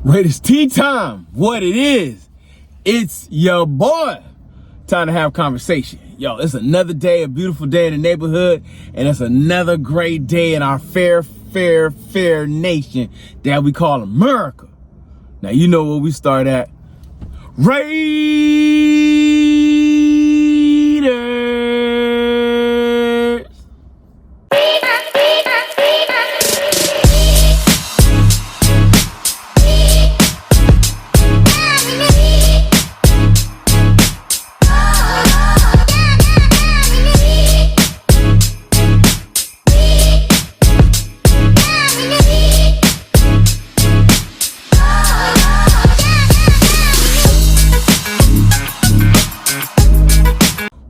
Raiders tea time. What it is, it's your boy. Time to have conversation. Yo, it's another day, a beautiful day in the neighborhood, and it's another great day in our fair nation that we call America. Now, you know where we start at. Raiders.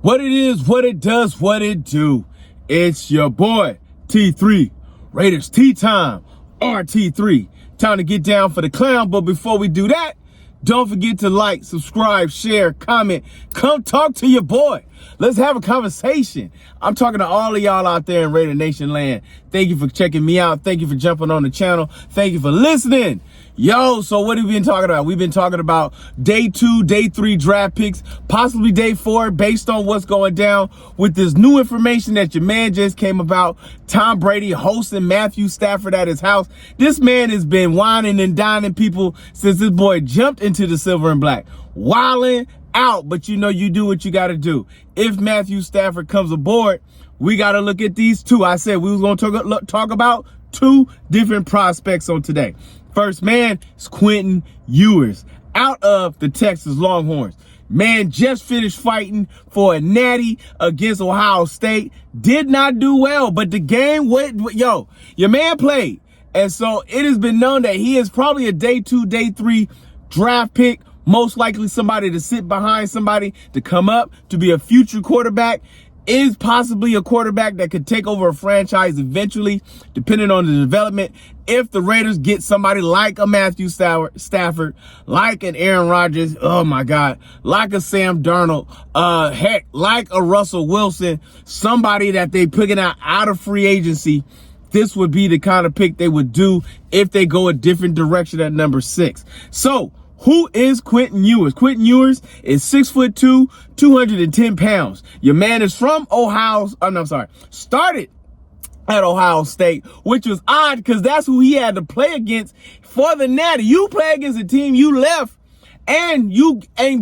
What it is, what it does, what it do. It's your boy, T3. Raiders tea time, RT3. Time to get down for the clown, but before we do that, don't forget to like, subscribe, share, comment. Come talk to your boy. Let's have a conversation. I'm talking to all of y'all out there in Raider Nation land. Thank you for checking me out. Thank you for jumping on the channel. Thank you for listening. Yo, so what have we been talking about? We've been talking about day 2, day 3 draft picks, possibly day 4, based on what's going down with this new information that your man just came about. Tom Brady hosting Matthew Stafford at his house. This man has been whining and dining people since this boy jumped into the silver and black. Wilding out, but you know you do what you got to do. If Matthew Stafford comes aboard, we got to look at these two. I said we was going to talk about 2 different prospects on today. First man is Quinn Ewers out of the Texas Longhorns. Man just finished fighting for a natty against Ohio State. Did not do well, but the game went, yo, your man played. And so it has been known that he is probably a day 2, day 3 draft pick. Most likely somebody to sit behind somebody to come up to be a future quarterback. Is possibly a quarterback that could take over a franchise eventually, depending on the development. If the Raiders get somebody like a Matthew Stafford, like an Aaron Rodgers, oh my God, like a Sam Darnold, heck, like a Russell Wilson, somebody that they picking out of free agency, this would be the kind of pick they would do if they go a different direction at number 6. So, who is Quinn Ewers? Quinn Ewers is 6'2", 210 pounds. Your man is from started at Ohio State, which was odd because that's who he had to play against for the Natty. You play against a team you left, and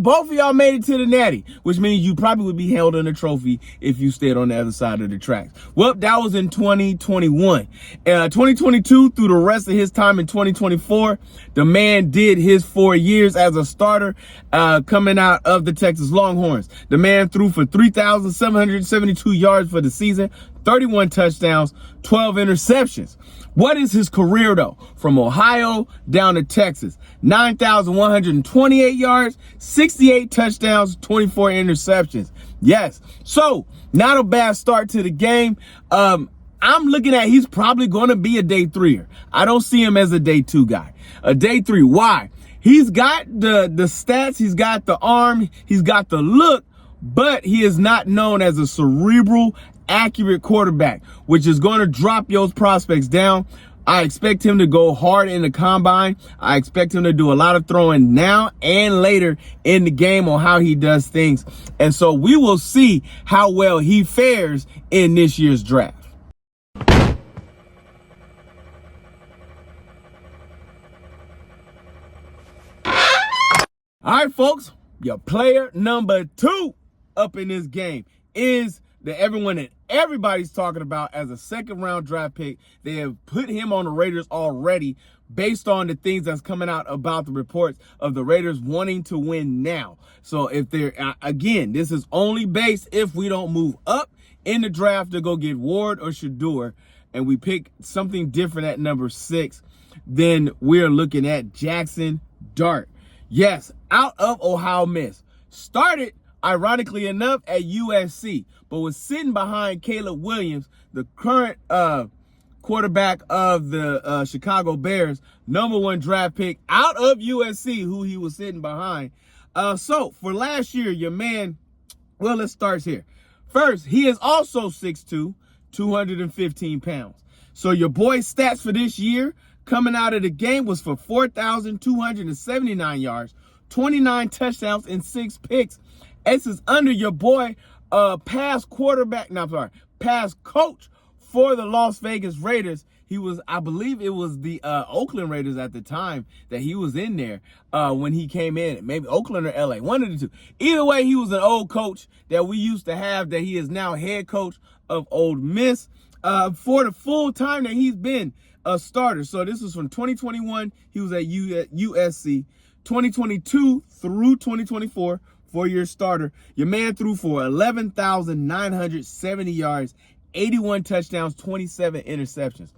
both of y'all made it to the Natty, which means you probably would be held in a trophy if you stayed on the other side of the tracks. Well, that was in 2021. 2022, through the rest of his time in 2024, the man did his 4 years as a starter coming out of the Texas Longhorns. The man threw for 3,772 yards for the season, 31 touchdowns, 12 interceptions. What is his career, though? From Ohio down to Texas, 9,128 yards, 68 touchdowns, 24 interceptions. Yes. So not a bad start to the game. I'm looking at he's probably going to be a day 3er. I don't see him as a day 2 guy. A day 3. Why? He's got the stats. He's got the arm. He's got the look, but he is not known as a cerebral, accurate quarterback, which is going to drop your prospects down. I expect him to go hard in the combine. I expect him to do a lot of throwing now and later in the game on how he does things. And so we will see how well he fares in this year's draft. All right, folks, your player number 2 up in this game is everybody's talking about as a 2nd-round draft pick. They have put him on the Raiders already based on the things that's coming out about the reports of the Raiders wanting to win now. So if they're, again, this is only based if we don't move up in the draft to go get Ward or Shador, and we pick something different at number 6, then we're looking at Jaxson Dart. Yes, out of Ohio Miss. Started, ironically enough, at USC, but was sitting behind Caleb Williams, the current quarterback of the Chicago Bears, #1 draft pick out of USC, who he was sitting behind. So for last year, your man, well, let's start here. First, he is also 6'2", 215 pounds. So your boy's stats for this year coming out of the game was for 4,279 yards, 29 touchdowns, and 6 picks. This is under your boy, past coach for the Las Vegas Raiders. He was, I believe it was the Oakland Raiders at the time that he was in there when he came in. Maybe Oakland or LA, one of the two. Either way, he was an old coach that we used to have, that he is now head coach of Ole Miss for the full time that he's been a starter. So this was from 2021. He was at USC. 2022 through 2024, 4-year starter. Your man threw for 11,970 yards, 81 touchdowns, 27 interceptions.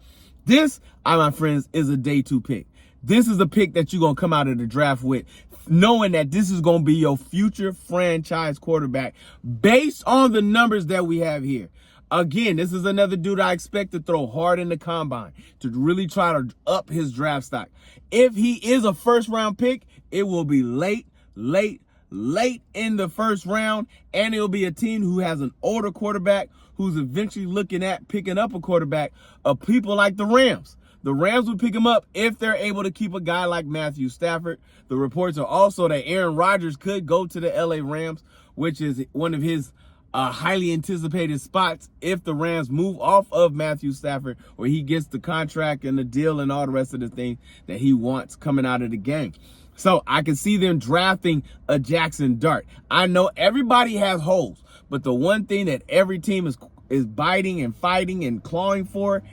This, my friends, is a day 2 pick. This is a pick that you're going to come out of the draft with, knowing that this is going to be your future franchise quarterback based on the numbers that we have here. Again, this is another dude I expect to throw hard in the combine, to really try to up his draft stock. If he is a first-round pick, it will be late in the first round, and it'll be a team who has an older quarterback who's eventually looking at picking up a quarterback of people like the Rams. The Rams would pick him up if they're able to keep a guy like Matthew Stafford. The reports are also that Aaron Rodgers could go to the LA Rams, which is one of his highly anticipated spots if the Rams move off of Matthew Stafford, or he gets the contract and the deal and all the rest of the things that he wants coming out of the game. So I can see them drafting a Jaxson Dart. I know everybody has holes, but the one thing that every team is biting and fighting and clawing for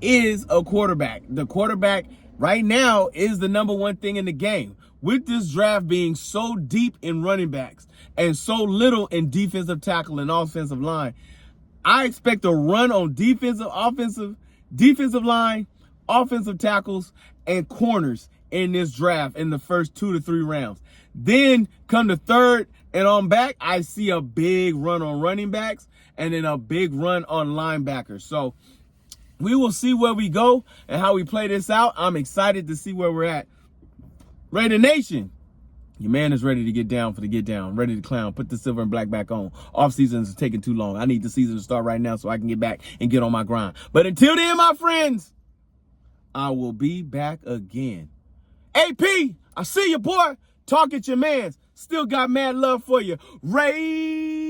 is a quarterback. The quarterback right now is the number one thing in the game. With this draft being so deep in running backs and so little in defensive tackle and offensive line, I expect a run on defensive line, offensive tackles, and corners in this draft in the first 2 to 3 rounds. Then come the third and on back, I see a big run on running backs and then a big run on linebackers. So we will see where we go and how we play this out. I'm excited to see where we're at. Raider Nation, your man is ready to get down for the get down, ready to clown, put the silver and black back on. Off season is taking too long. I need the season to start right now so I can get back and get on my grind. But until then, my friends, I will be back again. AP, I see you, boy. Talk at your mans. Still got mad love for you. Ray.